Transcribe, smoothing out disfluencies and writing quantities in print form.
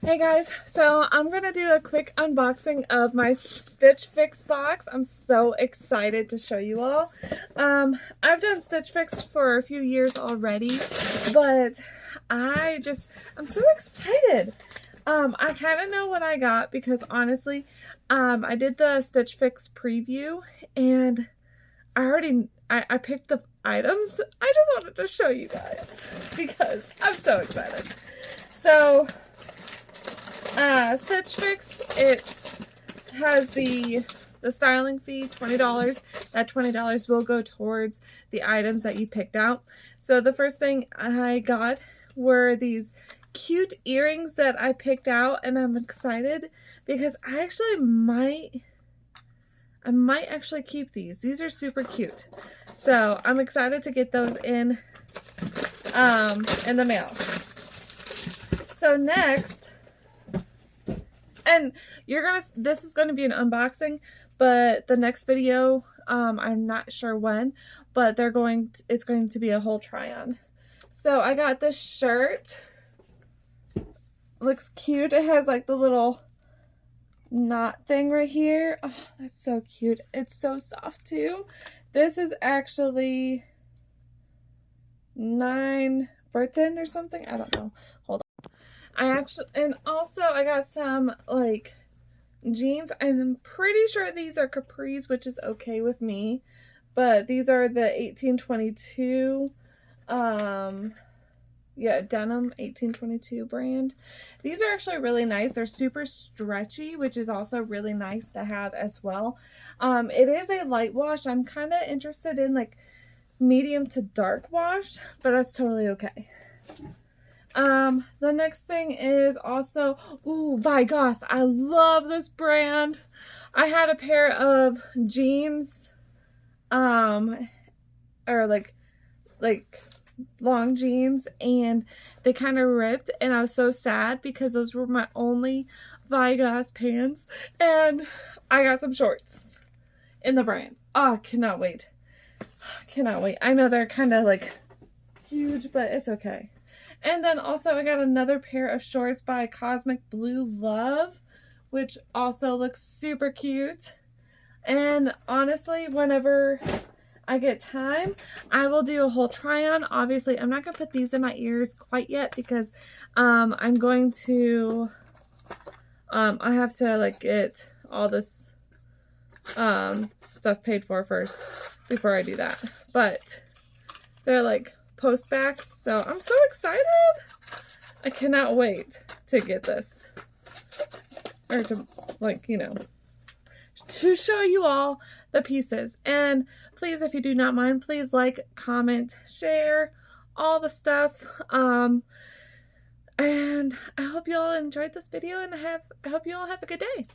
Hey guys, so I'm gonna do a quick unboxing of my Stitch Fix box. I'm so excited to show you all. I've done Stitch Fix for a few years already, but I'm so excited. I kind of know what I got because honestly, I did the Stitch Fix preview and I picked the items. I just wanted to show you guys because I'm so excited. So, Stitch Fix, it has the styling fee, $20. That $20 will go towards the items that you picked out. So the first thing I got were these cute earrings that I picked out, and I'm excited because I might actually keep these. These are super cute. So I'm excited to get those in the mail. So next, and this is gonna be an unboxing, but the next video, I'm not sure when, but it's going to be a whole try on. So I got this shirt. Looks cute. It has like the little knot thing right here. Oh, that's so cute. It's so soft too. This is actually 9 Britain or something. I don't know. Hold on. And also I got some like jeans. I'm pretty sure these are capris, which is okay with me, but these are the 1822 denim 1822 brand. These are actually really nice. They're super stretchy, which is also really nice to have as well. It is a light wash. I'm kind of interested in like medium to dark wash, but that's totally okay. The next thing is also, Vigoss. I love this brand. I had a pair of jeans, or like long jeans, and they kind of ripped, and I was so sad because those were my only Vigoss pants, and I got some shorts in the brand. Oh, cannot wait. Cannot wait. I know they're kind of like huge, but it's okay. And then also I got another pair of shorts by Cosmic Blue Love, which also looks super cute. And honestly, whenever I get time, I will do a whole try on. Obviously, I'm not going to put these in my ears quite yet because I'm going to, I have to like get all this stuff paid for first before I do that. But they're like post backs, so I'm so excited. I cannot wait to get this, or to to show you all the pieces. And please, if you do not mind, please like, comment, share, all the stuff. And I hope you all enjoyed this video, and I hope you all have a good day.